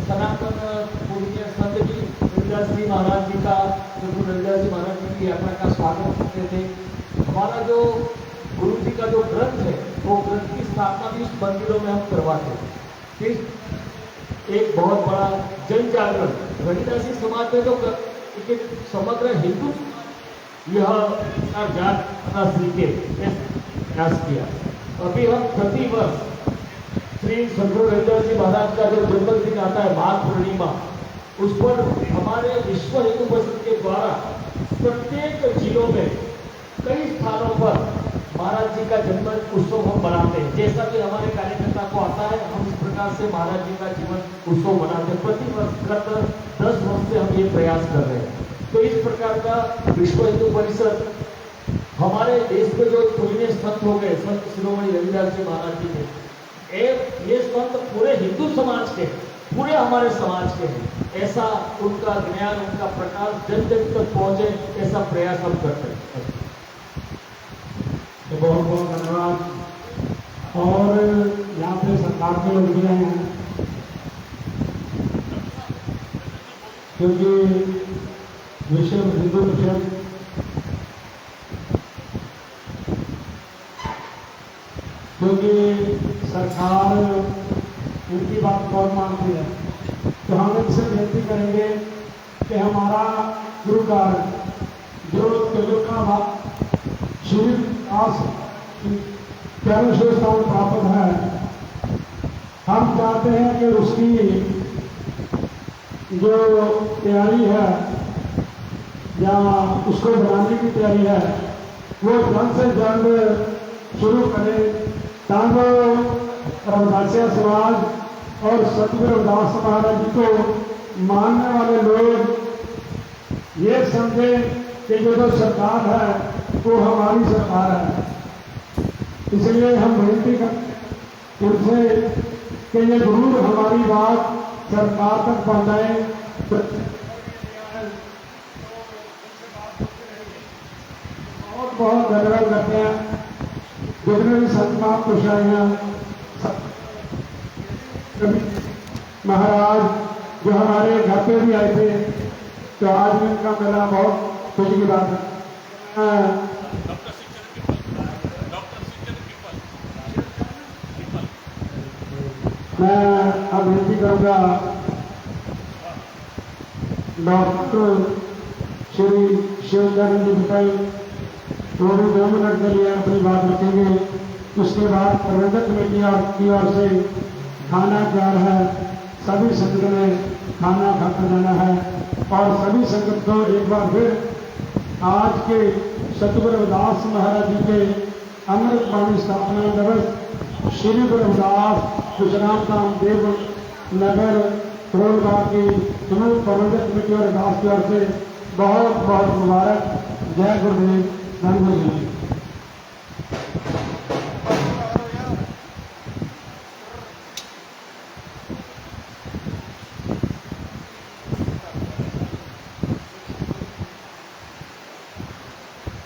सनातन पूज्य संत जी रविदास जी महाराज जी का, सदगुरु रविदास जी महाराज जी की यात्रा का स्वागत करते थे। हमारा जो गुरु जी का जो ग्रंथ है वो ग्रंथ की स्थापना भी इस मंदिरों में हम करवाते हैं। फिर एक बहुत बड़ा जन जागरण रविदासी समाज में तो एक समग्र हिंदू यह जागना सीखे प्रयास किया। अभी हम प्रति वर्ष श्री सदगुरु रविदास जी महाराज का जो जन्मदिन आता है माघ पूर्णिमा, उस पर हमारे विश्व हिंदू परिषद के द्वारा प्रत्येक जिलों में कई स्थानों पर महाराज जी का जन्म उत्सव हम मनाते हैं। जैसा कि हमारे कार्यकर्ता को आता है, हम इस प्रकार से महाराज जी का जीवन उत्सव मनाते हैं। प्रति वर्ष गत 10 वर्ष से हम ये प्रयास कर रहे हैं। तो इस प्रकार का विश्व हिंदू परिषद हमारे देश में जो पुण्य संत हो गए, संत शिरोमणि रविदास जी महाराज जी के, ये संत पूरे हिंदू समाज के, पूरे हमारे समाज के हैं। ऐसा उनका ज्ञान, उनका प्रकाश जन जन तक पहुंचे, ऐसा प्रयास हम करते हैं। तो बहुत बहुत धन्यवाद। और यहाँ पे सरकार के लोग भी आए हैं, क्योंकि विश्व हिंदू परिषद क्योंकि सरकार उनकी बात बहुत मानती है, तो हम इनसे विनती करेंगे कि हमारा गुरु कार्य जो का शिविर आज कैसे स्थान प्राप्त है, हम चाहते हैं कि उसकी जो तैयारी है या उसको बनाने की तैयारी है वो जल्द से जल्द शुरू करें, ताकि रविदासिया समाज और सदगुरु रविदास महाराज जी को मानने वाले लोग ये समझे कि जो सरकार है वो हमारी सरकार है। इसलिए हम विनती करते हैं उनसे कि ये जरूर हमारी बात सरकार तक पहुंचाएं। बहुत बहुत धन्यवाद करते हैं जितने भी संत महापुरुषाएं महाराज जो हमारे घर पे भी आए थे, तो आज भी उनका मेला बहुत खुशी की बात है। मैं अब विनती करूंगा डॉक्टर श्री शिवचरण जी भाई वो भी 2 मिनट के लिए अपनी बात रखेंगे। उसके बाद प्रबंधक कमेटी की ओर से खाना तैयार है, सभी संगत ने खाना खाकर जाना है और सभी संगत को एक बार फिर आज के सतगुरु रविदास महाराज जी के अमृत बाणी स्थापना दिवस श्री गुरु रविदास विश्राम धाम देव नगर फरोलबाग की समूह प्रबंधक कमेटी और दास की ओर से बहुत बहुत मुबारक। जय गुरुदेव, धन गुरुदेव।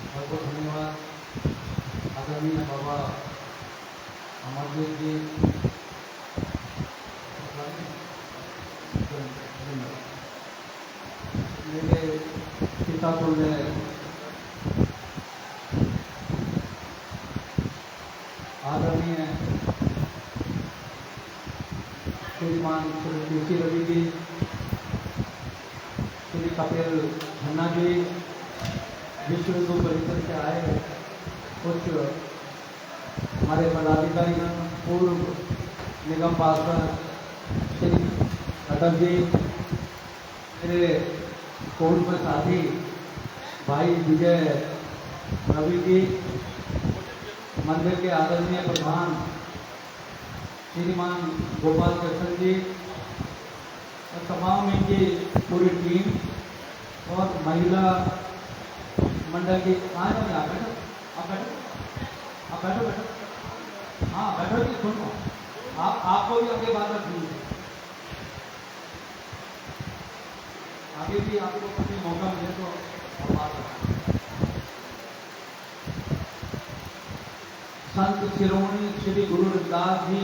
बहुत धन्यवाद आदरणीय बाबा अमरजीत जी। मेरे पिता तुल्य आदरणीय श्रीमान श्री कीर्ति रवि जी, श्री कपिल खन्ना जी, विश्व हिंदू परिषद से आए कुछ हमारे पदाधिकारी, पूर्व निगम पार्षद श्री अटल जी, मेरे पूर्व साथी भाई विजय रवि जी, मंदिर के आदरणीय प्रधान श्रीमान गोपाल कृष्ण जी और तमाम इनकी पूरी टीम और महिला मंडल की। आप बैठो, आप बैठो, आप बैठो, बैठो, हाँ बैठो जी, सुनो, आपको भी आगे बात रखनी है, आगे भी आपको कभी मौका मिले तो आप बात रखें। संत शिरोमणि श्री गुरु रविदास जी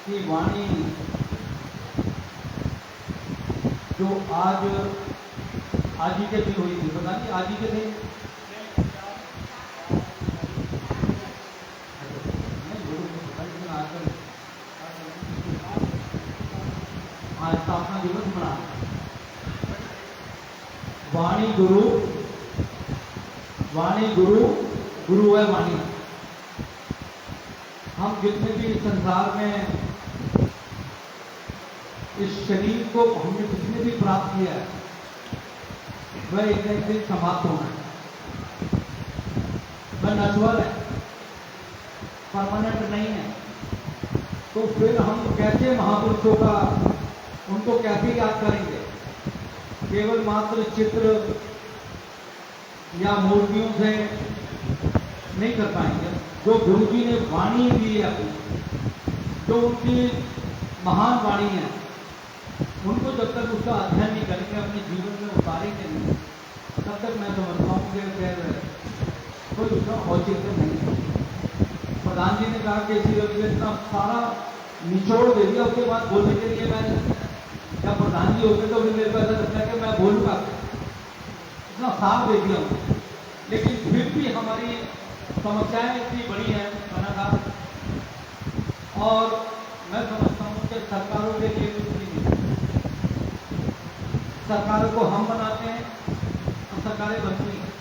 की वाणी जो आज ही के दिन हुई थी, पता नहीं आज ही के दिन आज स्थापना दिवस मना वाणी गुरु, वाणी गुरु, गुरु है वाणी। हम जितने भी संसार में इस शरीर को हमने जितने भी प्राप्त किया है वह एक न एक दिन समाप्त होना है, वह नश्वर है, परमानेंट नहीं है। तो फिर हम कैसे महापुरुषों का, उनको कैसे याद करेंगे? केवल मात्र चित्र या मूर्तियों से नहीं कर पाएंगे। जो गुरु जी ने वाणी दी है अपनी, जो उनकी महान वाणी है, उनको जब तक उसका अध्ययन नहीं करेंगे, अपने जीवन में उतारेंगे नहीं, तब तक मैं समझता हूँ कि फिर कोई उसका औचित्य नहीं है। प्रधान जी ने कहा कि इसी रवि ने इतना सारा निचोड़ दे दिया, उसके बाद बोलने के लिए मैं जब प्रधान जी होते तो फिर मेरे को ऐसा लगता है कि मैं बोलूँगा, इतना साफ दे दिया हूँ। लेकिन फिर भी हमारी समस्याएं इतनी बड़ी हैं बना था, और मैं समझता हूँ कि सरकारों के लिए कुछ नहीं, सरकारों को हम बनाते हैं और सरकारें बनती हैं,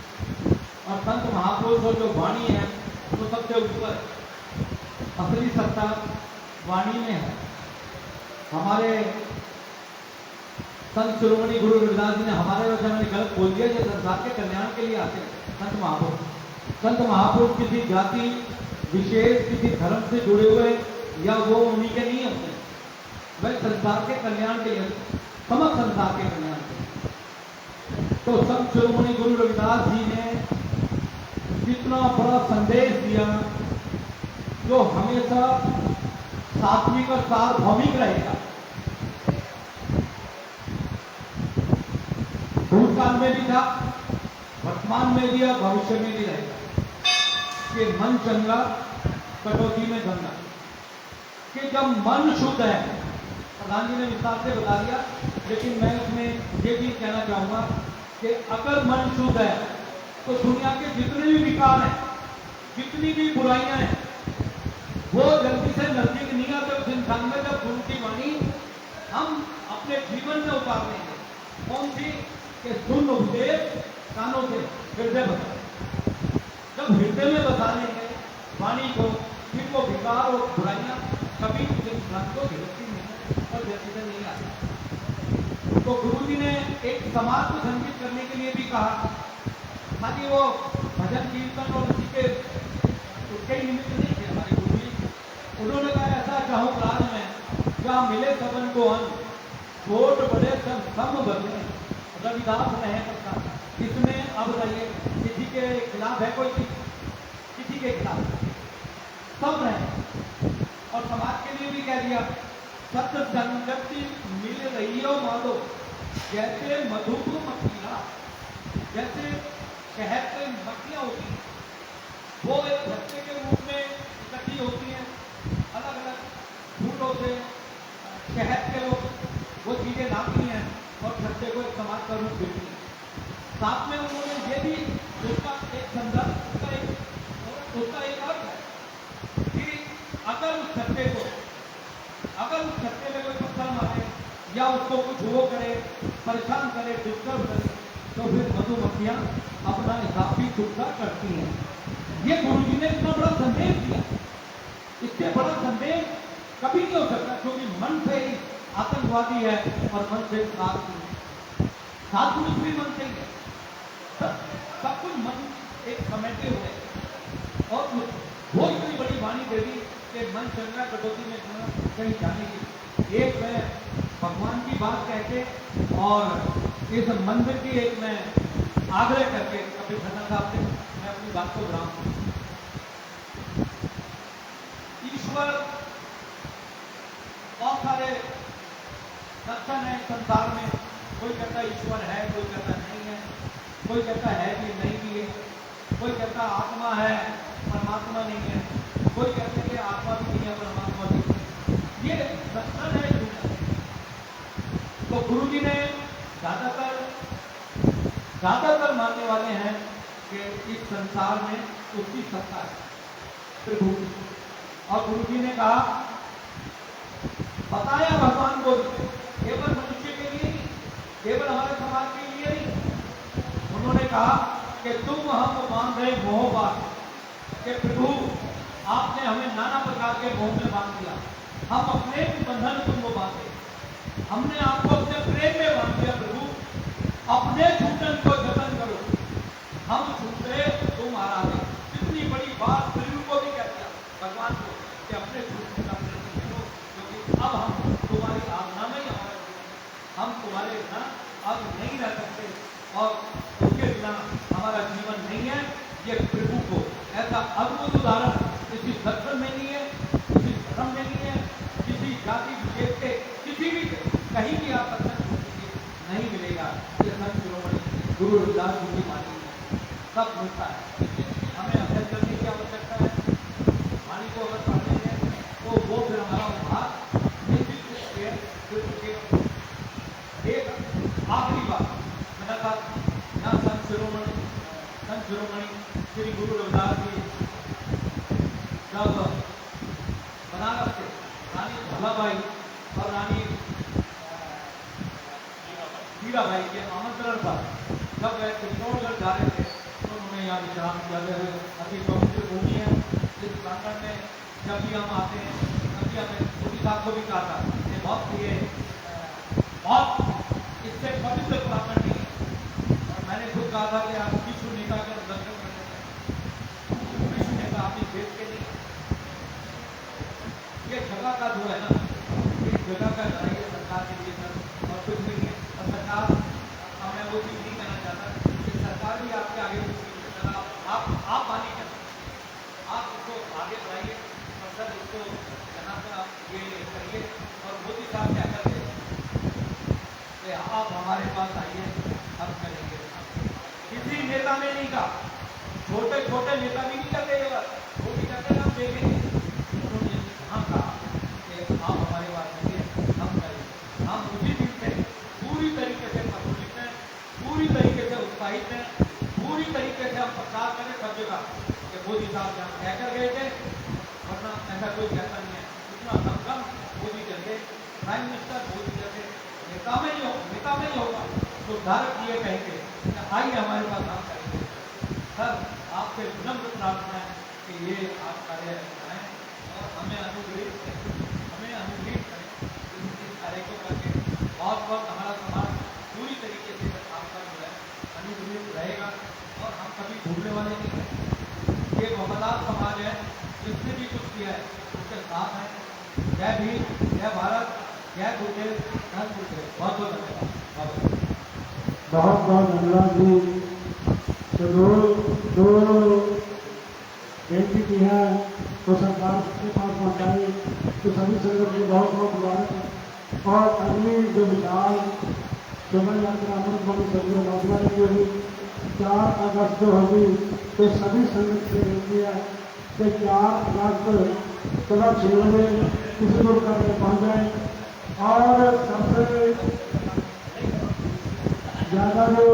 और संत महापुरुष और जो वाणी है वो सबसे ऊपर। असली सत्ता वाणी में है। हमारे संत शिरोमणि गुरु रविदास जी ने हमारे वजह मैंने गलत बोल दिया, जो संसार के कल्याण के लिए आते हैं संत महापुरुष। संत महापुरुष किसी जाति विशेष, किसी धर्म से जुड़े हुए या वो उन्हीं के नहीं होते, वह संसार के कल्याण के लिए, समस्त संसार के कल्याण के लिए। तो संत शिरोमणि गुरु रविदास जी ने इतना बड़ा संदेश दिया जो हमेशा सात्विक और सार्वभौमिक रहेगा। भूतकाल में भी था, वर्तमान में भी और भविष्य में भी रहेगा कि मन चंगा कटौती में गंगा। कि जब मन शुद्ध है, प्रधान जी ने विस्तार से बता दिया, लेकिन मैं इसमें ये भी कहना चाहूंगा कि अगर मन शुद्ध है तो दुनिया के जितने भी विकार हैं, जितनी भी बुराइयां हैं, वो जल्दी से नजदीक नहीं आते उस इंसान में जब गुरु की वाणी हम अपने जीवन में उतार लेंगे। कौन सी? कि सुन उपदेश कानों से, हृदय बता। जब हृदय में बता लेंगे वाणी को, फिर वो विकार और बुराइयां कभी उस इंसान को गिरती नहीं और जल्दी से नहीं आती। तो गुरु जी ने एक समाज को संगीत करने के लिए भी कहा, ताकि वो भजन कीर्तन और उसी के उसके निमित्त नहीं थे हमारे गुरु जी। उन्होंने कहा ऐसा चाहूं राज में जहाँ मिले सबन को अन्न, छोट बड़े सब सम बदले, रविदास रहे प्रसाद। इसमें अब रहिए किसी के खिलाफ है कोई चीज, किसी के खिलाफ सब रहे। और समाज के लिए भी कह दिया, सत्य संगति मिल रही हो माधो, जैसे मधु को मक्खियां, जैसे शहद की मक्खियां होती हैं, वो एक बच्चे के रूप में इकट्ठी होती हैं, अलग अलग फूलों से शहद के लोग वो चीजें लाती हैं और बच्चे को एक समाज का रूप देती हैं। साथ में उन्होंने ये भी उसका एक संदर्भ, उसका एक अर्थ है कि अगर उस छत्ते को, अगर उस छत्ते में कोई पत्थर मारे या उसको कुछ वो करे, परेशान करे, डिस्टर्ब करे, तो फिर मधुमक्खियां अपना हिसाब भी चुकता करती हैं। ये गुरु जी ने इतना बड़ा संदेश दिया, इससे बड़ा संदेश कभी नहीं हो सकता, क्योंकि मन से ही आतंकवादी है और मन से सात पुरुष भी मन से ही है। सब कुछ मन एक समेटे हुए और वो इतनी बड़ी वाणी दे दी कि मन चंगा कटौती में कहीं जाने की। एक मैं भगवान की बात कहते और इस मंदिर की एक मैं आग्रह करके कपिल खन्ना साहब से मैं अपनी बात को विराम दूं। ईश्वर, बहुत सारे दर्शन है संसार में, कोई कहता ईश्वर है, कोई कहता नहीं है, कोई कहता है भी नहीं भी है, कोई कहता आत्मा है परमात्मा नहीं है, कोई कहते कि आत्मा भी नहीं है परमात्मा भी नहीं है। ये दर्शन है दुनिया। तो गुरु जी ने ज्यादातर मानने वाले हैं कि इस संसार में उसकी सत्ता है, प्रभु। और गुरु जी ने कहा, बताया भगवान को केवल मनुष्य के लिए नहीं, केवल हमारे समाज के लिए नहीं। उन्होंने कहा कि तुम हम बांध रहे मोह बात कि प्रभु आपने हमें नाना प्रकार के मोह में बांध दिया, हम अपने बंधन तुमको बांधे, हमने आपको अपने प्रेम में बांध दिया। प्रभु अपने छूटन को जतन करो, हम छूटे तुम आराधे। कितनी बड़ी बात प्रभु को भी कहते हैं भगवान को कि अपने छूटने का प्रयत्न करो, क्योंकि अब हम तुम्हारी आज्ञा में ही हमारा जीवन, हम तुम्हारे बिना अब नहीं रह सकते और उसके बिना हमारा जीवन नहीं है। ये प्रभु को ऐसा अद्भुत उदाहरण किसी दर्शन में नहीं है, किसी धर्म में नहीं है, किसी जाति विशेष के किसी भी कहीं भी आप दर्शन नहीं मिलेगा। ये संत शिरोमणि गुरु रविदास जी की वाणी है, सब मिलता है। हमें अध्ययन करने की आवश्यकता है, वाणी को अगर पढ़ते हैं तो वो फिर हमारा उद्धार निश्चित रूप से। एक आखिरी बात मैंने कहा, यहाँ संत शिरोमणि श्री गुरु रविदास जी जब बनारस से रानी भलाबाई और रानी मीराबाई के आमंत्रण पर जब वे चित्तौड़गढ़ जा रहे थे तो उन्होंने यहाँ विश्राम किया। अति पवित्र भूमि है, इस प्रांगण में जब भी हम आते हैं, तभी हमें मोदी साहब को भी कहा था कि बहुत इससे पवित्र प्रांगण नहीं है। और मैंने खुद कहा था कि आप विश्व नेता का दर्शन करने हैं, विश्व नेता अपनी देश के नहीं। ये जगह का जो है ना, इस जगह का लड़ाई सरकार के लिए सर और कुछ नहीं है। और सरकार, मैं वो चीज नहीं कहना चाहता कि सरकार भी आपके आगे आप मोदी साहब क्या करते हैं कि आप हमारे पास आइए, हम करेंगे। किसी नेता ने नहीं कहा, छोटे छोटे नेता भी नहीं करते ये बात, वो भी कहते हैं हम देखेंगे। उन्होंने हाँ कहा कि आप हमारे पास आइए, हम करेंगे। हम उसी दिन से पूरी तरीके से प्रफुल्लित हैं, पूरी तरीके से उत्साहित हैं, पूरी तरीके से हम प्रचार करें सब जगह कि मोदी साहब जहाँ कहकर गए थे, वरना ऐसा कोई कहता नहीं है। इतना संगम मोदी जैसे प्राइम मिनिस्टर, मोदी जैसे नेता में ही होगा तो धारक ये कहेंगे कि आइए हमारे पास काम करेंगे। सर आपसे विनम्र प्रार्थना है कि ये आप कार्य कराएं और हमें अनुग्रहित करें इस कार्य को करके। बहुत हमारा समाज पूरी तरीके से आपका जो है अनुग्रहित रहेगा और हम कभी भूलने वाले नहीं हैं। ये वफादार समाज है, जिसने भी कुछ किया है उसके साथ है। जय भीम, जय भारत, जय गुरुदेव, धन गुरुदेव। बहुत बहुत धन्यवाद। बहुत बहुत धन्यवाद जी। तो दो बेनती की है तो सरकार के पास पहुँचाए तो सभी संगत को बहुत बहुत मुबारक। और अगली जो विशाल शोभा यात्रा अमृत बनी सभी महात्मा की होगी 4 अगस्त को होगी, तो सभी संगत से बेनती है कि 4 अगस्त सुबह 6 बजे किसी को करके पहुँच जाए। और सबसे ज़्यादा जो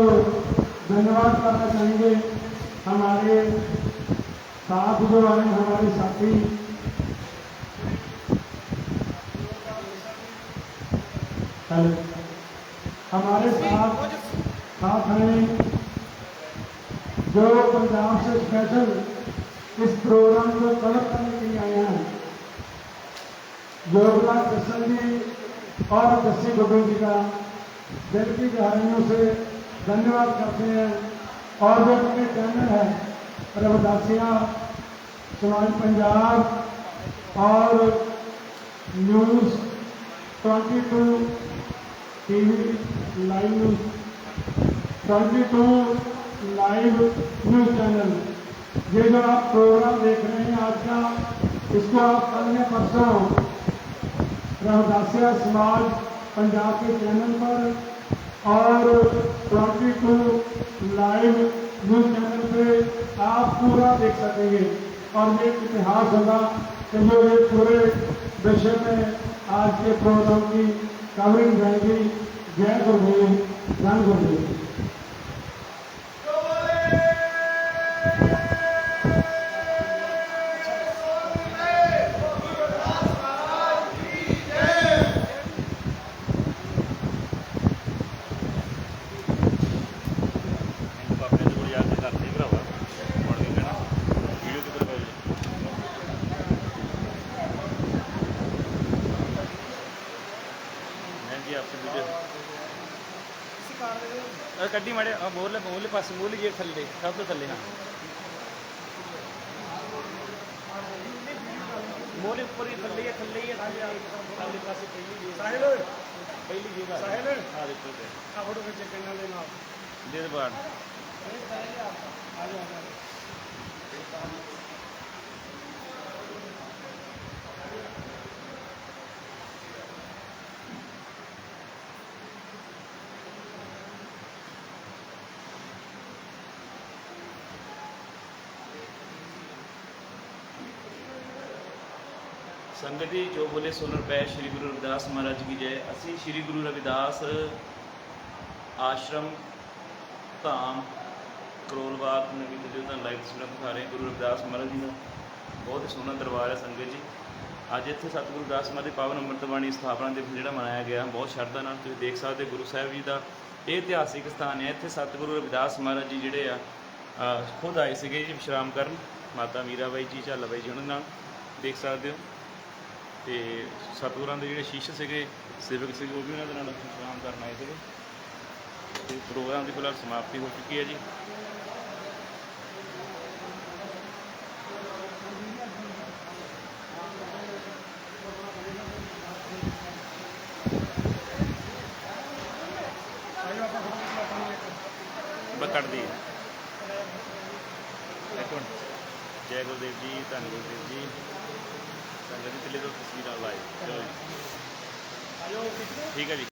धन्यवाद करना चाहेंगे हमारे साथ जो आए हमारे साथी हमारे साथ हैं जो पंजाब से स्पेशल इस प्रोग्राम को कवर करने के लिए आए हैं। योगला कृष्ण जी और जस्सी गुड्डू जी का दिल की गहराइयों से धन्यवाद करते हैं। और जो अपने चैनल है रविदासिया समाज पंजाब और news 22 TV live news 22 live news channel, ये जो आप प्रोग्राम देख रहे हैं आज का, इसको आप कल में परसों रविदासिया समाज पंजाब के चैनल पर और 22 लाइव न्यूज़ चैनल पे आप पूरा देख सकेंगे। और ये इतिहास होगा कि जो ये पूरे विषय में आज के प्रोग्राम की कवरिंग रहेगी। जय गुरुदेव, धन गुरुदेव। कड्डी माड़े मूल पास मूल गेट थले सब तो थले हाँ मूल ऊपर ही थले थले पास पहली गेट हाँ देखो फोटो दे बार संगत जी जो बोले सुन रुपए श्री गुरु रविदास महाराज की जय। असी श्री गुरु रविदास आश्रम धाम करोलबाग नवी दिल्ली का लाइव तस्वीर दिखा रहे हैं। गुरु रविदास महाराज जी का बहुत ही सोहना दरबार है संगत जी। अज इतने सतगुरु रविदास महाराज की पावन अमृतबाणी स्थापना दिवस जो मनाया गया बहुत श्रद्धा नाल तुसीं देख सकते। गुरु साहब जी का ये इतिहासिक स्थान है। इतने सतगुरु रविदास महाराज जी जोड़े खुद आए थे जी विश्राम करन, माता मीरा बाई जी झाला बाई जी उन्होंने देख सकते हो। तो सतगुरां दे जिहड़े शिष्य सीगे सेवक से वो भी उन्होंने नाल विश्राम करन आए थे। तो प्रोग्राम की फिलहाल समाप्ति हो चुकी है जी। कट दी एक मिनट। जय गुरुदेव जी, धन गुरुदेव जी। संगत जी चलिए तो तस्वीर लाइव चलो जी। ਠੀਕ ਹੈ ਜੀ।